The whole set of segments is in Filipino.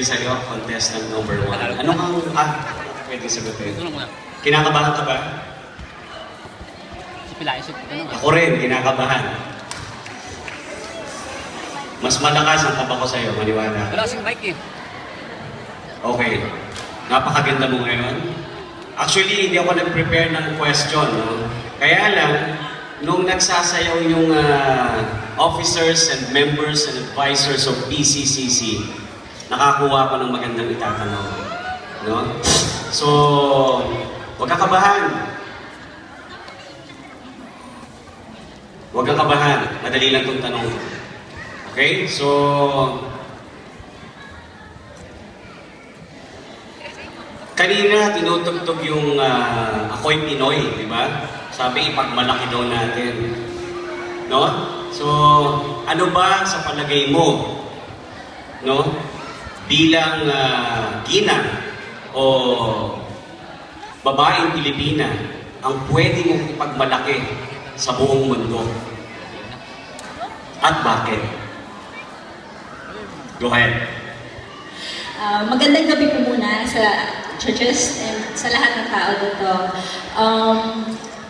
Sa'yo, contestant number 1. Anong pwede sagutin? Kinakabahan ka ba? Ako rin, kinakabahan. Mas malakas ang kaba ko sa'yo, maniwala. Wala kasing mic eh. Okay. Napakaganda mo ngayon. Actually, hindi ako nag-prepare ng question, no? Kaya lang, nung nagsasayaw yung officers and members and advisors of PCCC, nakakuha ko ng magandang itatanong. No? So, huwag kang kabahan. Huwag kang kabahan. Madali lang itong tanong. Okay? So, kanina tinutugtog yung ako'y Pinoy, di ba? Sabi, ipagmalaki daw natin. No? So, ano ba sa palagay mo? No? Bilang ginang o babaeng Pilipina ang pwede mong ipagmalaki sa buong mundo. At bakit? Go ahead. Magandang gabi po muna sa churches and sa lahat ng tao dito.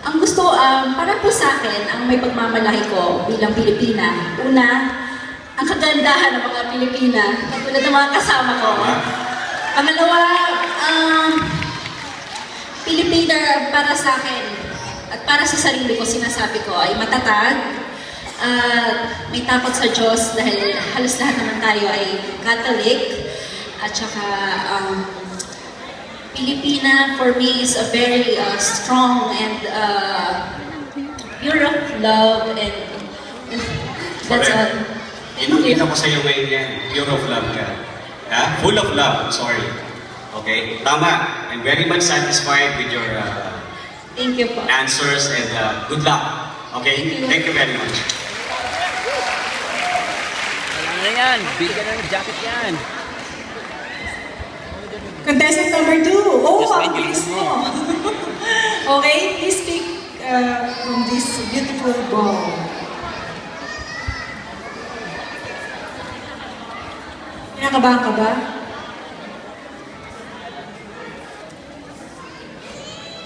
Ang gusto, para po sa akin, ang may pagmamalaki ko bilang Pilipina, una, ang kagandahan ng mga Pilipina, katulad ng mga kasama ko. Pangalawa, Pilipina para sa akin at para sa sarili ko, sinasabi ko ay matatag, may takot sa Diyos dahil halos lahat naman tayo ay Catholic, at saka Pilipina for me is a very strong and pure of love, and that's all. Inukita ko sa iyo ngayon yan, pure of love ka. Ha? Full of love, sorry. Okay? Tama. I'm very much satisfied with your Thank you po. answers and good luck. Okay? Thank you very much. Ano na yan? Bigyan na ng jacket yan. Contestant number 2. Oh, Just ang mind bilis you. mo. Okay, please speak from this beautiful ball. Kinakabahan ka ba?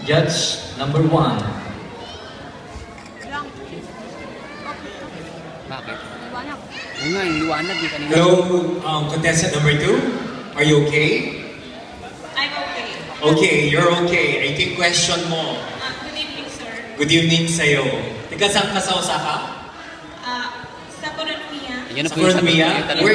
Judge number 1. Bakit? Oo nga, yung liwanag yung kanina. Hello, contestant number 2. Are you okay? I'm okay. Okay, you're okay. I think question mo. Good evening, sir. Good evening sa'yo. Taga saan ka sa Osaka? Sa Coronilla. Yan na Sa po yung sagot Colombia? ko yung tanong.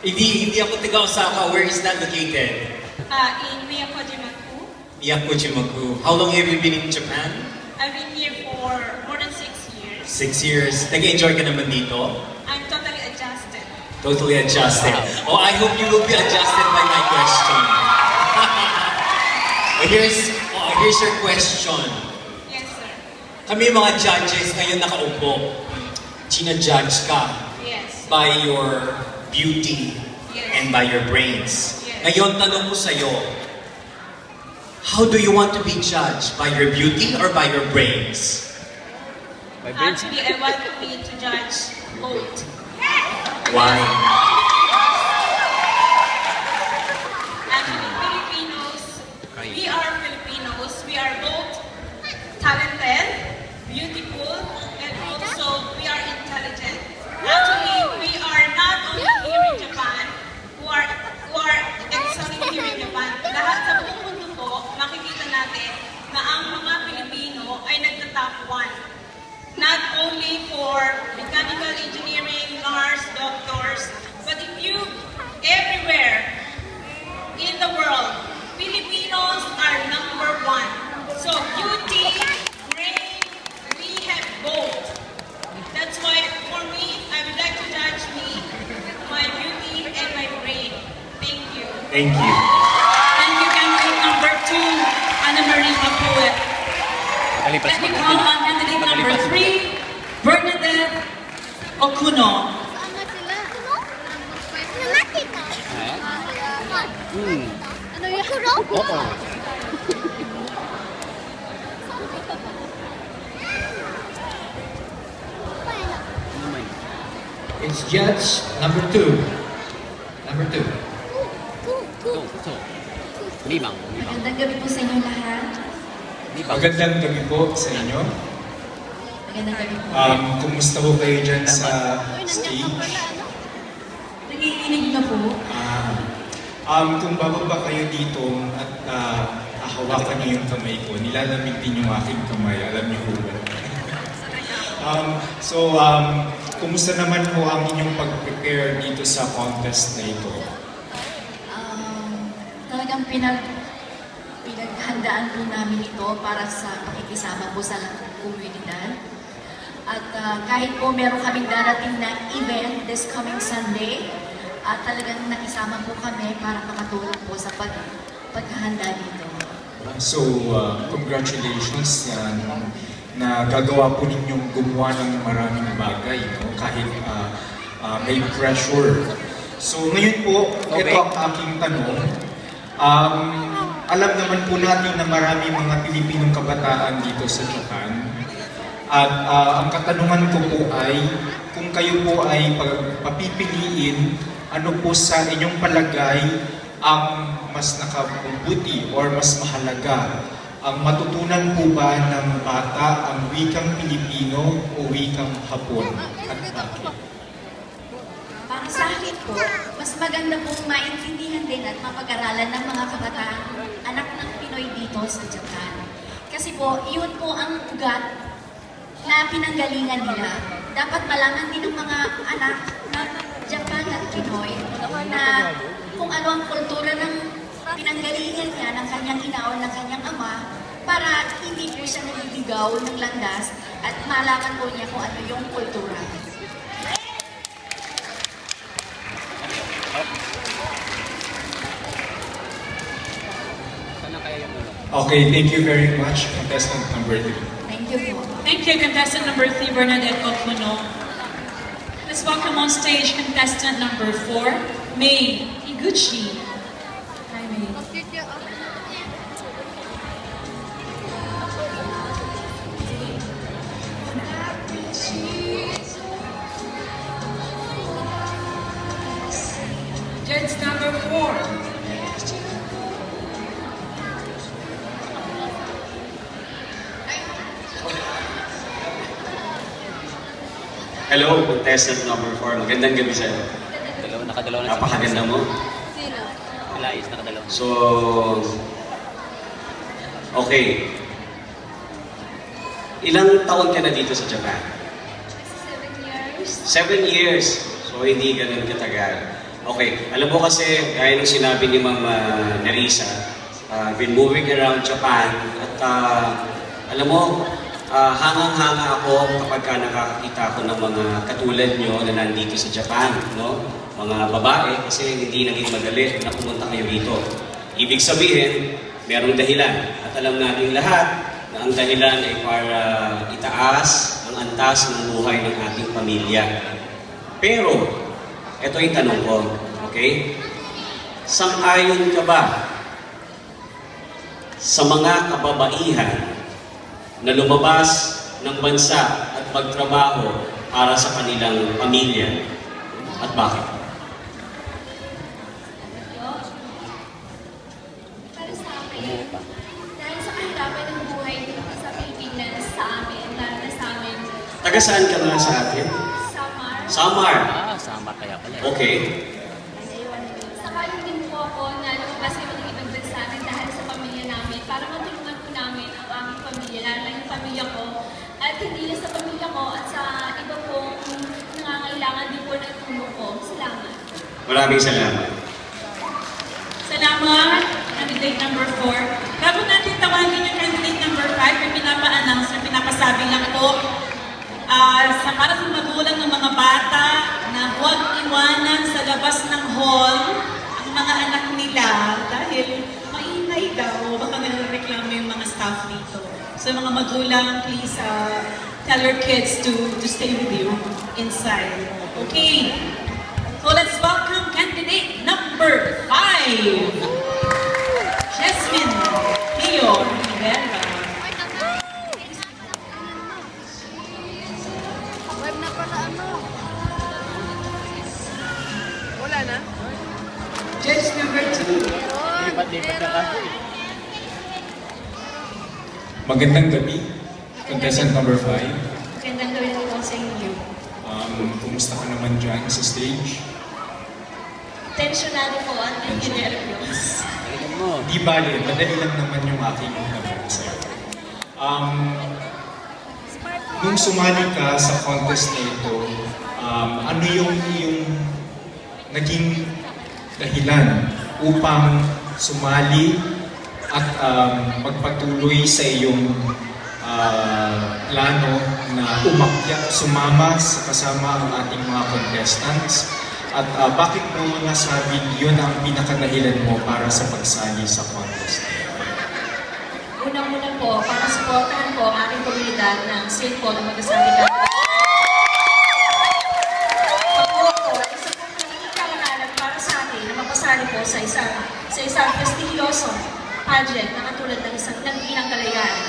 Hindi ako taga Osaka. Where is that located? In Miyako-Jimaku. Miyako-Jimaku. How long have you been in Japan? I've been here for more than 6 years. 6 years. Nag-enjoy ka naman dito? I'm totally adjusted. Totally adjusted. Oh, I hope you will be adjusted by my question. But here's your question. Yes, sir. Kami mga judges ngayon nakaupo. Sina-judge ka Yes. by your beauty Yes. and by your brains. Yes. Ngayon, tanong ko sa'yo, how do you want to be judged? By your beauty or by your brains? My brains. Actually, I want me to judge both. Why? Actually, Filipinos, we are both talented, beautiful, and also we are intelligent. Actually, we are not only here in Japan, who are excelling here in Japan. Lahat sa buong mundo po, makikita natin na ang mga Pilipino ay nagta-top 1. Not only for mechanical engineering, nurse, doctors, but if you everywhere in the world, Filipinos are number 1. So beauty, brain, we have both. That's why for me, I would like to judge me, my beauty and my brain. Thank you. Thank you. Thank you, candidate number 2, Ana Marie Mapuet. Palipas Let me pa. call on candidate number 3, Bernadette Okuno. Ano yung kuro? Oo. It's judge number 2. Number 2. Limang. Magandang gabi po sa inyo lahat. Limang. Magandang gabi po sa inyo. Magandang gabi po. Kumusta po kayo dyan sa stage? Nagiginig na po. Kung bababa kayo dito at hawakan niyo yung kamay ko, nilalamig din yung aking kamay. Alam niyo po ba? Kumusta naman po ang inyong pag-prepare dito sa contest na ito? Talagang pinaghandaan po namin ito para sa pakikisama po sa komunidad. At kahit po meron kaming darating na event this coming Sunday, at talagang nakisama po kami para makatulong po sa paghahanda dito. Congratulations na gagawa po ninyong gumawa ng maraming bagay, no? Kahit may pressure. So ngayon po, ito ang aking tanong. Alam naman po natin na marami mga Pilipinong kabataan dito sa Japan. At ang katanungan ko po ay, kung kayo po ay papipiliin, ano po sa inyong palagay ang mas nakabubuti or mas mahalaga? Ang matutunan po ba ng bata ang wikang Pilipino o wikang Hapon? At bakit? Para sa akin po, mas maganda pong maintindihan din at mapag-aralan ng mga kabataan anak ng Pinoy dito sa Japan. Kasi po, yun po ang ugat na pinanggalingan nila. Dapat malaman din ng mga anak ng Japan at Pinoy na kung ano ang kultura ng pinanggalingan niya ng kanyang ina o ng kanyang ama para hindi po siya naliligaw ng landas at malaman po niya kung ano yung kultura. Sana kaya yung ano? Okay, thank you very much, contestant number 3. Thank you po. Thank you, contestant number 3, Bernadette Okmono. Let's welcome on stage contestant number 4, May Iguchi. Hi, May. Judge number 4. Hello, contestant number 4. Magandang gabi sa'yo. Nakadalawa na. Napakaganda mo. Malais, nakadalawa. So, okay. Ilang taon ka na dito sa Japan? 7 years. So, hindi ganun katagal. Okay. Alam mo kasi, gaya ng sinabi ni Ma'am Nerissa, I've been moving around Japan at alam mo, hangang-hanga ako kapag nakakita ako ng mga katulad nyo na nandito sa Japan, no? Mga babae, kasi hindi naging madali na pumunta kayo rito. Ibig sabihin, merong dahilan. At alam natin lahat na ang dahilan ay para itaas ang antas ng buhay ng ating pamilya. Pero, ito yung tanong ko, okay? Sang-ayon ka ba sa mga kababaihan na lumabas ng bansa at magtrabaho para sa kanilang pamilya? At bakit? Para sa akin, dahil sa kahirapan ng buhay dito sa Pilipinas, sa amin, lalo na sa amin, Taga saan ka nga sa atin? Samar. Samar. Samar kaya pala. Okay. Sakali din po ako na lumabas kami ng ibang bansa ng dahil sa pamilya namin para matulungan po namin ang aming pamilya, lalo na yung pamilya ko. At hindi lang sa pamilya ko at sa iba pong nangangailangan din po ng tulong ko. Salamat. Maraming salamat. Salamat, candidate number 4. Bago natin tawagin yung candidate number 5, may pinapa-announce na pinapasabi lang po para sa magulang ng mga bata na huwag iwanan sa labas ng hall ang mga anak nila dahil maingay daw, baka nagreklamo yung mga staff dito. So mga magulang, please tell your kids to stay with you inside. Okay, so let's welcome candidate number 5, Jasmine Leo Rivera. Web na pala ano? Judge number 2, Lipat na ka. Magandang gabi, contestant number 5. Magandang gawin po sa inyo. Kumusta ka naman dyan sa stage? Tensionado po at nervyos. Galing mo. Di bale, madali lang naman yung aking tanong sa'yo. Nung sumali ka sa contest na ito, ano yung naging dahilan upang sumali at magpatuloy sa iyong plano na umakyat, sumama sa kasama ang ating mga contestants? At bakit mo nasabing yun ang pinakadahilan mo para sa pagsali sa contest? Unang-una po, para supportahan po ang ating komunidad ng SILPO na magkasabi ka. Pagkuha po, isa po magiging karangalan para sa atin na mapasali po sa isang prestigyosong pageant na katulad ng isang nagbilang kalayaan.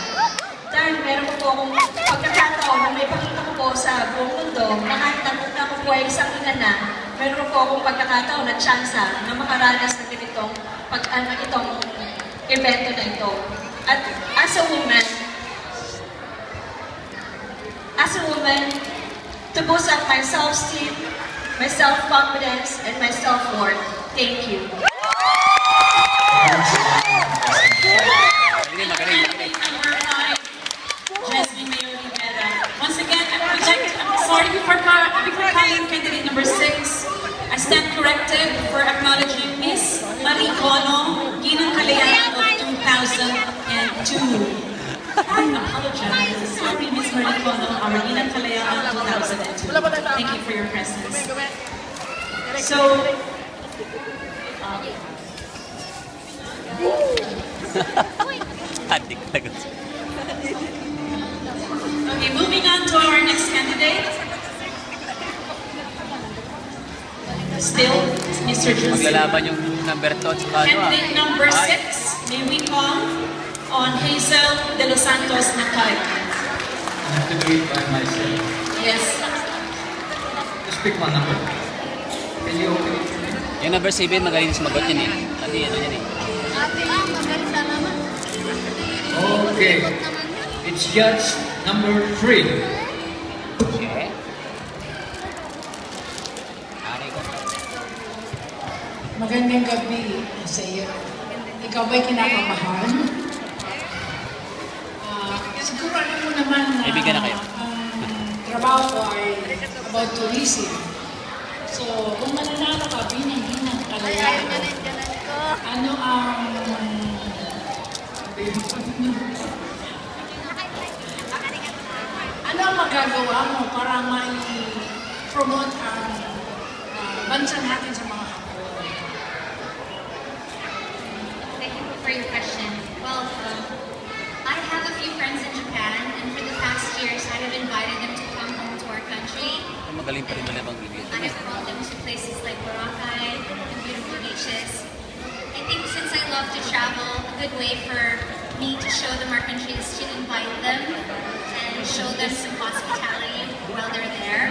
Dahil meron po akong pagkakataon na may pakita ko po sa buong mundo na kahit na ko po ay isang ina na, meron po akong pagkakataon at tsansa na makaranas ng itong evento na ito. At as a woman, to boost up my self-esteem, my self-confidence, and my self-worth. Thank you. Magaling, magaling. Number 5, Jasmine Mayor Rivera. Once again, before calling candidate number 6, I stand corrected for acknowledging Miss Marie Cono, Ginang Kalayaan of 2002. I apologize. Sorry, Miss Marie Cono, our Ginang Kalayaan 2002. Thank you for your presence. So, Adik talaga. okay, moving on to our next candidate. Still, Mr. Jose. Maglalaban yung number 2 at saka ano Candidate number 6, may we call on Hazel De Los Santos Nakay. I have to do it by myself. Yes. Just pick one number. Can you open it? Yung number 7, magaling sumagot yun eh. Kasi ano yan eh. Okay. It's judge number 3. Okay. Ari ko. Magandang gabi sa iyo. Ikaw ba'y kinakamahan? Siguro alam mo naman na Kaibigan na kayo. ang trabaho ko ay about tourism. So, kung mananalo ka, binang kalayaan. Ano ang... ano ang magagawa mo para mai-promote ang bansa natin sa mga hapon? Thank you for your question. Well, I have a few friends in Japan, and for the past years, I have invited them to come home to our country. Magaling pa rin malabang bibig. I have brought them to places like Boracay and beautiful beaches. I think since I love to travel, a good way for me to show them our country is to invite them and show them some hospitality while they're there.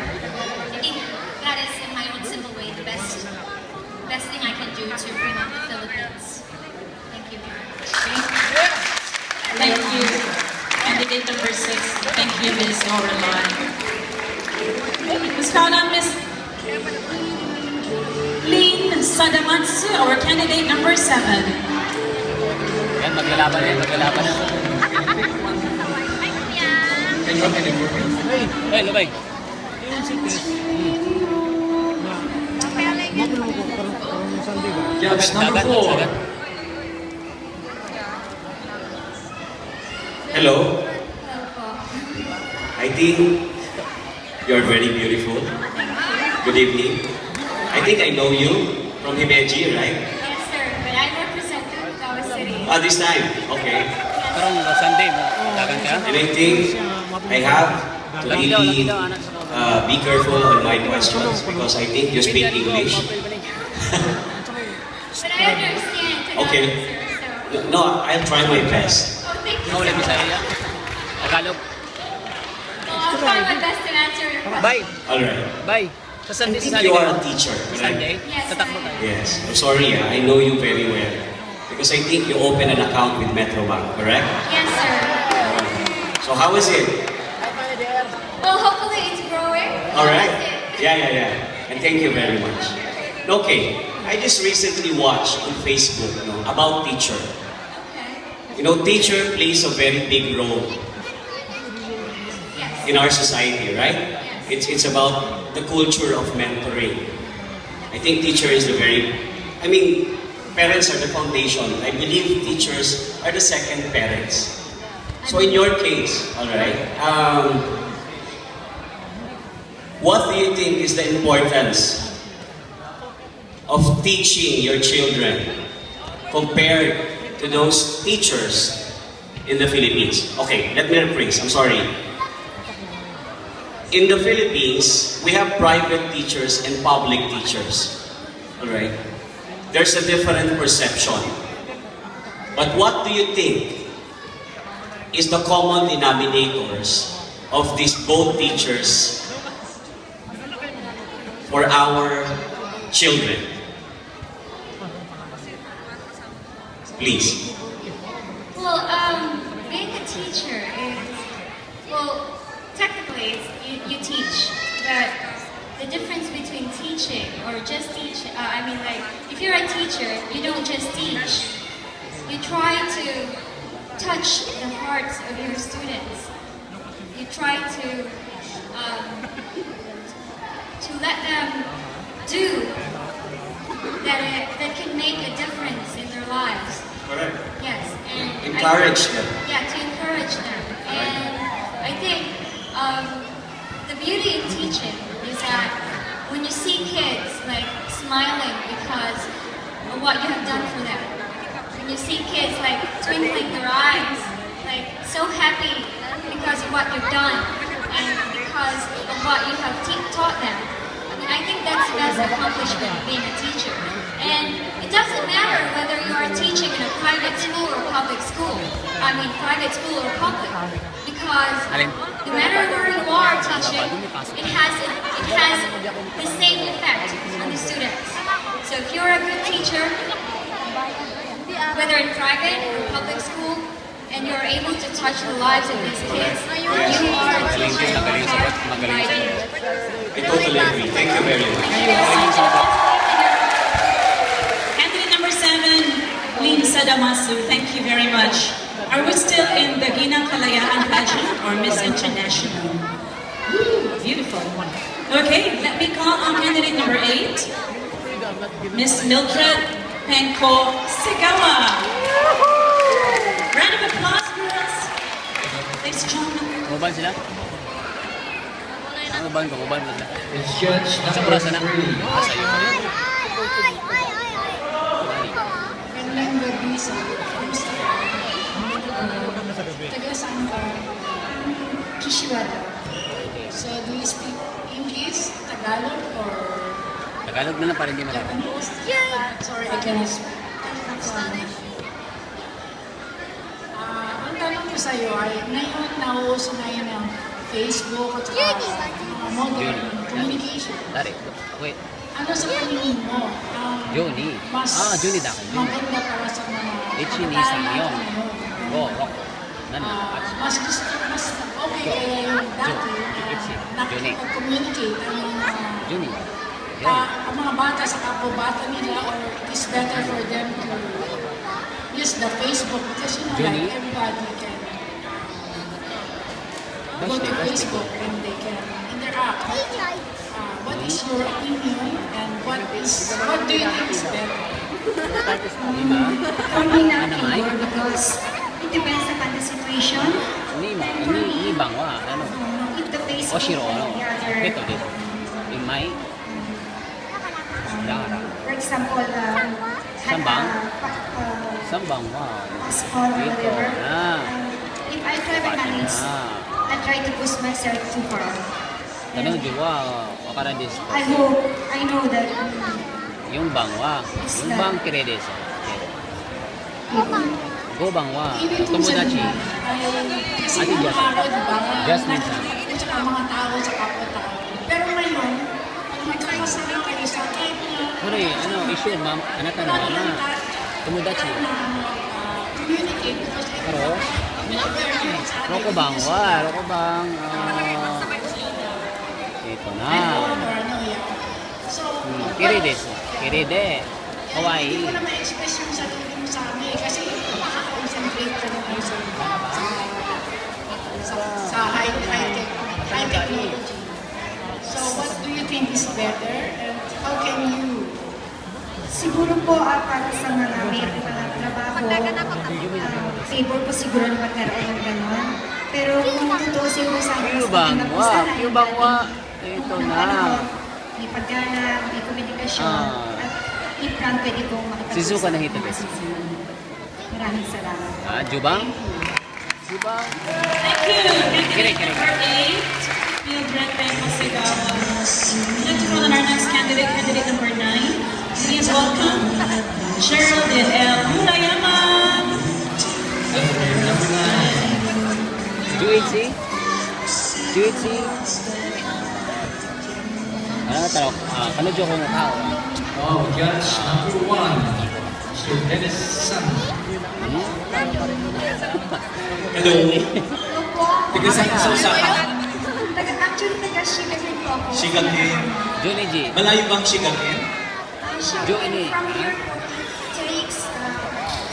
I think that is, in my own simple way, the best thing I can do to promote the Philippines. Thank you very much. Thank you. Candidate number 6. Thank you, Ms. Aureline. Let's call on Ms. Lynn Sadamatsu, our candidate number 7. Yan, maglalaban yan, maglalaban yan. Can you open it for me? Hey, labay. Judge number Dagat, 4. dagat. Hello? I think you're very beautiful. Good evening. I think I know you from Himeji, right? Yes, sir. But I represent Tawa City. This time. Okay. Pero Sunday mo, dagan ka? And I think I have to really be careful on my questions because I think you speak English. But I understand Tagalog, Okay. sir. So, No, I'll try my best. oh, thank you. Mahuli Bisaya. Tagalog. I'll try my best to answer your question. Bye. Alright. Bye. Sa I Sunday, think sa Sunday you are ka? a teacher, Sa Sunday? right? Yes, Tatakbo I am. tayo. Yes. I'm sorry, I know you very well. Because I think you opened an account with Metrobank, correct? Yes, sir. So how is it? Well, hopefully it's growing. All right. Yeah. And thank you very much. Okay, I just recently watched on Facebook about teacher. Okay. Teacher plays a very big role Yes. in our society, right? It's about the culture of mentoring. I think teacher is parents are the foundation. I believe teachers are the second parents. So in your case, all right, what do you think is the importance of teaching your children compared to those teachers in the Philippines? Okay, let me rephrase. I'm sorry. In the Philippines, we have private teachers and public teachers. Alright? There's a different perception. But what do you think is the common denominators of these both teachers for our children? Please. Well, being a teacher is, well, technically you teach, but the difference between teaching or just teach, if you're a teacher, you don't just teach. You try to touch the hearts of your students. You try to let them do that can make a difference in their lives. Correct. Yes, and Encourage them. Yeah, to encourage them. And I think the beauty in teaching is that when you see kids smiling because of what you have done for them, when you see kids twinkling their eyes, so happy because of what you've done and because of what you have taught them, I think that's the best accomplishment of being a teacher. And it doesn't matter whether you are teaching in a private school or public school. Private school or public. Because no matter where you are teaching, it has the same effect on the students. So if you're a good teacher, whether in private or public school, and you're able to touch the lives of these kids, you are a teacher. I totally agree. Thank you very much. Entry number 7, Lynn Sadamasu. Thank you very much. Are we still in the Ginang Kalayaan pageant or Miss International? Ooh, beautiful. Okay, let me call on candidate number 8, Miss Mildred Penko Segawa. Round of applause, girls. Ladies and gentlemen. Kumaban sila? Kumaban sila. It's judge Sa number pula sana. 3. Asa yun? Magandang gabi sa kamusta ka? Taga saan ka? Kishiwada. So, do you speak English, Tagalog, or Tagalog na lang para hindi malapit. Japanese? Sorry, I cannot speak. Ang tanong ko sa'yo ay, ngayon nauuso na yun ang Facebook at saka modern communication. Dari. Wait. Ano sa paningin mo ang Johnny. mas Johnny Daki. maganda para sa mga Ichi ni kabataan Sanyo. natin ngayon? Go, rock. Mas okay kaya yung dati nakikipag-communicate ang mga Johnny. ang mga bata sa kapwa-bata nila, or it is better for them to use the Facebook because Johnny? everybody can go to Facebook and they can interact. What is your opinion and what do you think is better? For me, nothing more because it depends upon the situation. Ini bangwa. Ano? If the Facebook Oshiro, and ano? the other, Ito, dito. In my... Dara. for example, Sambang? Sambang, wow. passport or Dito. whatever. If I try my manage, I try to push myself too far. Ganun, Juwa. Wakaran this. I hope, I know that Yung bangwa. Yung bang kiredes. Go bangwa. Ibig kong Tomodachi. sabihin ay kasi Ate mga Jess. tao, di ba? Jasmine san. At saka mga tao sa kapwa-tao. Pero ngayon, magkakasama kayo sa kahit na Sorry, ano, issue, ma'am. Anata na, mama. Tomodachi. Communicate because Pero, Rokobang, Rokobang. Ito na. So, Kiride. Kiride. Hawaii. hindi mo na ma-express yung sarili mo sa amin kasi makaka-concentrate ka na kayo sa high technology. So, what do you think is better and how can you? Siguro po para sa mga may mga trabaho, favor po siguro na magkaroon ng gano'n. Pero kung totoo siguro sa akin, mas maganda po sana yung Ito kung na. ano, may paggalang, may komunikasyon, at i-plan pwede kong makipag-usap. Suzuka na hito, guys. Maraming salamat. Jubang? Jubang? Thank you. Candidate Correct. number 8, Mildred Peco Sigawa. We'd like to call on our next candidate, candidate number 9. Please welcome Geraldine L. Murayama. Juichi? Juichi? Ano tawag? Kanudyo ko ng tao. Oh, judge number 1, Mr. Dennis San. Hello. Hello po. Taga saan sa usapan? Actually, taga-Shigakin po ako. Shigakin. Juniji. Malayo bang Shigakin? Johnny. From here po, it takes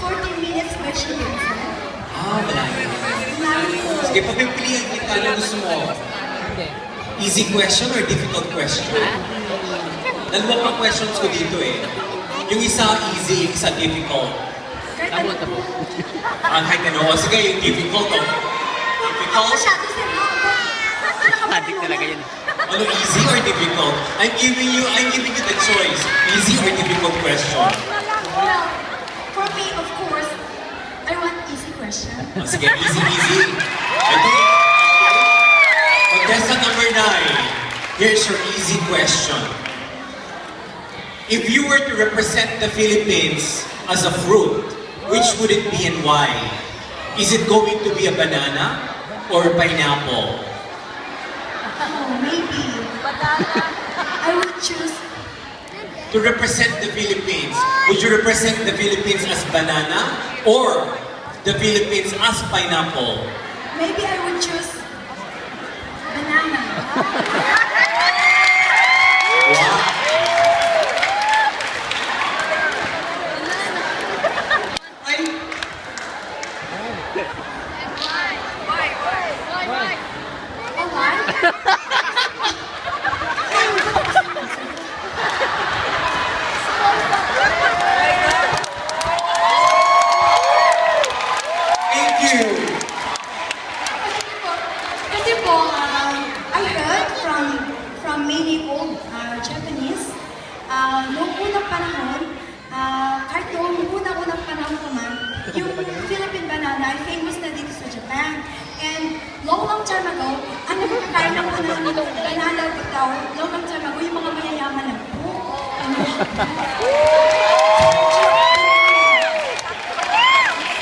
40 minutes by Shigakin. Malayo. Malayo po. Sige, papipilihan kita na gusto mo. Easy question or difficult question? Dalawa pang questions ko dito eh. Yung isa easy, yung isa difficult. Tabo. Kahit ano, sige, yung difficult oh. Difficult? Masyado seryoso. Adik talaga yun. Ano, easy or difficult? I'm giving you the choice. Easy or difficult question? Well, for me, of course, I want easy question. Sige, easy. Okay. Contestant number 9, here's your easy question. If you were to represent the Philippines as a fruit, which would it be and why? Is it going to be a banana or pineapple? Oh, maybe. I would choose. To represent the Philippines, would you represent the Philippines as banana or the Philippines as pineapple? Maybe I would choose banana. Wow! Ay, Oh, why? thank you! Kasi po, I heard from many old Japanese, noong unang panahon, kahit noong unang panahon pa man, yung Philippine banana ay famous na dito sa Japan. And long time ago, ang nakakain ng banana daw, long time ago, yung mga mayayaman lang po.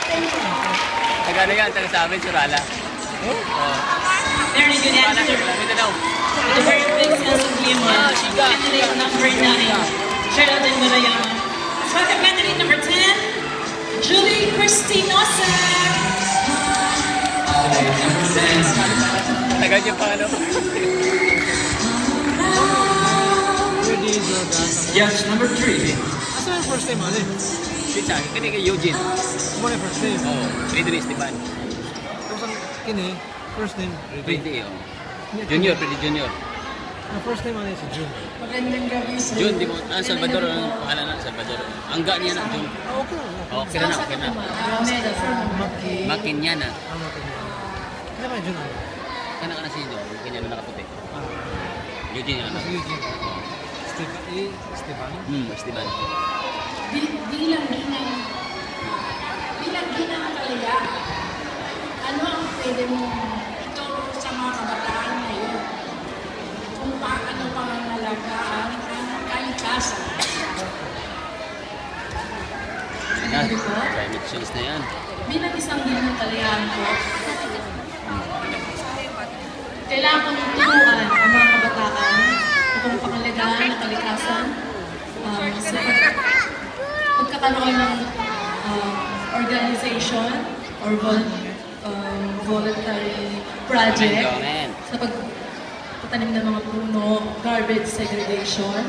Thank you. Taga yan, taga sa amin, Surala. Very good Surala, answer. Surala daw. With a very big sense of humor. Candidate number 9, Geraldine Murayama. Let's welcome candidate number 10, Julie Cristinosa. Candidate number 10, Taga niya pa ano. judge number 3, Asa yung first time, Ali? Si Chang, kini kay Eugene. Ano yung first name? Oo, Freddy Esteban. Tapos ang kini, first name, Freddy, oh. Junior, Freddy Junior. Ang first name ano si June. Magandang gabi sa Jun, di mo, Salvador, ang pangalan na, Salvador. Angga niya na, Jun. Okay. Okay na, okay na. Maki. Makin niya na. Ano ka niya? Ano ba June? Kana ka na si Jun, kanya na nakaputi. Eugene yan. Si Eugene. Stefan? Esteban. Bilang ginang ang kalayaan, ano ang pwede mong ituro sa mga kabataan ngayon kung paano pangangalagaan ang kalikasan? Climate change na yan. Bilang isang ginang kalayaan po, kailangan kong turuan ang mga kabataan upang pangalagaan ng kalikasan sa pagkakaroon ng organization or voluntary project Amen. sa pagtatanim ng mga puno, garbage segregation.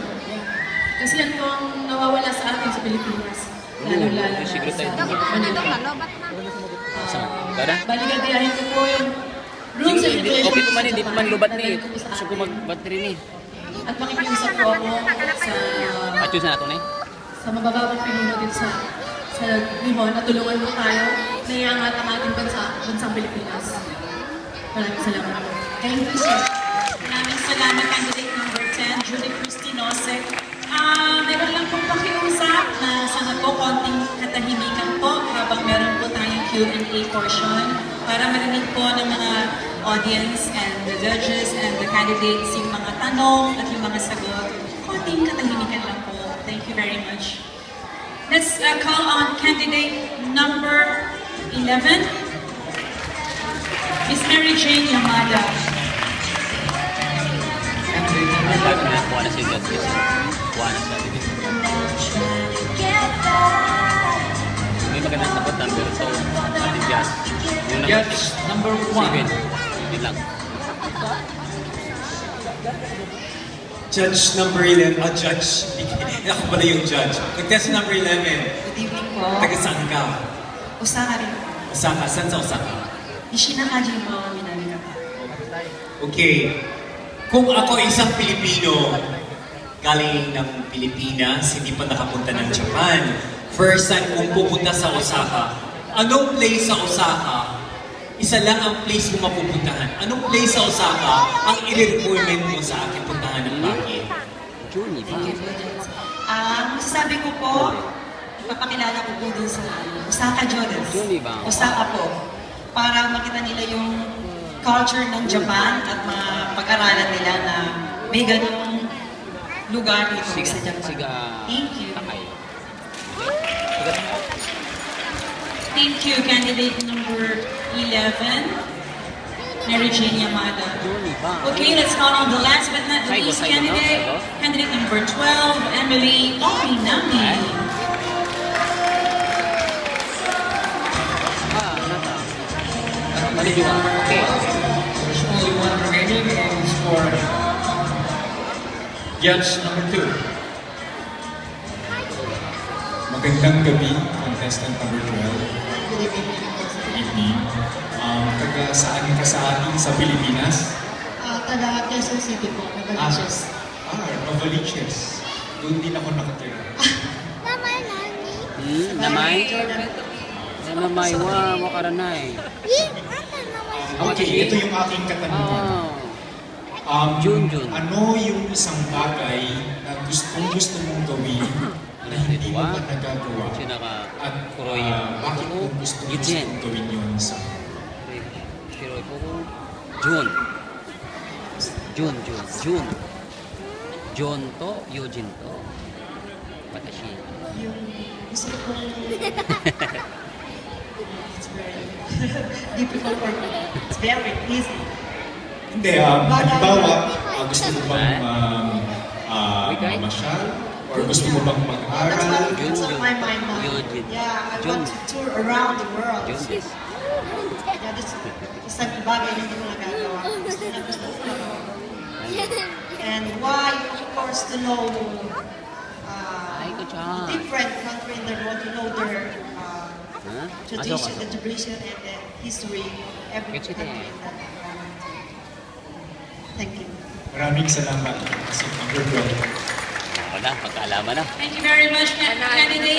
Kasi yan po ang nawawala sa atin sa Pilipinas. Lalo-lalo na Siguro tayo. sa Manila. Kada? Baligadiyahin ko po yung rules and regulations. Okay pa man, hindi pa man lubat ni. Dadalhin ko po sa Gusto ko atin. mag-battery ni. At makikiusap po ako At yun sa nato na eh. sa mabababang pinuno din sa Lihon na tulungan mo tayo na iangat ang ating bansang Pilipinas. Maraming salamat po. Thank you, sir. Maraming salamat, candidate number 10, Julie Cristinosek. Meron lang pong pakiusap na sana po konting katahimikan po habang meron po tayong Q&A portion para marinig po ng mga audience and the judges and the candidates yung mga tanong at yung mga sagot. Konting katahimikan lang po. Thank you very much. Let's call on candidate number 11, Miss Mary Jane Yamada. Sabi na, kuha na si God. Kuha na sa bibig. May magandang sagot ng pero so, ating jazz. Yung Judge number 1. Yun lang. Judge number 11, judge. Ako pala yung judge. Contestant number 11, Good evening po. taga saan ka? Osaka rin po. Osaka, saan sa Osaka? Ishinakaji mo, Minami ka pa. Okay. Kung ako isang Pilipino, galing ng Pilipinas, hindi pa nakapunta ng Japan, first time kung pupunta sa Osaka, anong place sa Osaka, isa lang ang place mo mapupuntahan. Anong place sa Osaka ang i-recommend mo sa akin puntahan ng bakit? Juni ba? Masasabi ko po, papakilala ko po din sa Osaka Jodes. Juni ba? Osaka po. Para makita nila yung culture ng Japan at mapag-aralan nila na may ganung lugar dito sa Japan. Siga. Thank you. Takay. Thank you, candidate number 11, Mary Jane Yamada. Juni ba? Okay, let's call on the last but not the Saigo, least Saigo, no? candidate. Saigo. Candidate number 12, Emily Ominami. Nata. Mali juga. Okay. There's only one remaining and it's for Judge number 2. Magandang gabi, contestant number 12. Good evening. Taga saan ka sa atin sa Pilipinas? Taga Quezon City po, Novaliches. Novaliches. Doon din ako nakatira. Namay wa mo karanay. Okay, ito yung aking katanungan. Jun. Ano yung isang bagay na gusto mong gawin na hindi mo pa nagagawa? Sino ka? At Kuroy. bakit mo gusto mong gawin yun sa Kuroy ko. Jun. Jun to, Eugene to. Watashi. Yung gusto ko pong it's very difficult for me. It's very easy. Hindi, halimbawa, gusto mo bang mamasyal? Or gusto mo bang That's mag-aral? what's on my mind now. Yun. Yeah, I Yun. want to tour around the world. Jun. Yeah, this isang bagay na hindi ko nagagawa. Gusto ko nagawa. And why, of course, to know Ay, ko siya. different country in the world, to know their tradition, Asok. the tradition and the history, every It's country okay. in that environment. Thank you. Maraming salamat. Kasi number 12. Wala, pagkaalaman na. Thank you very much, candidate.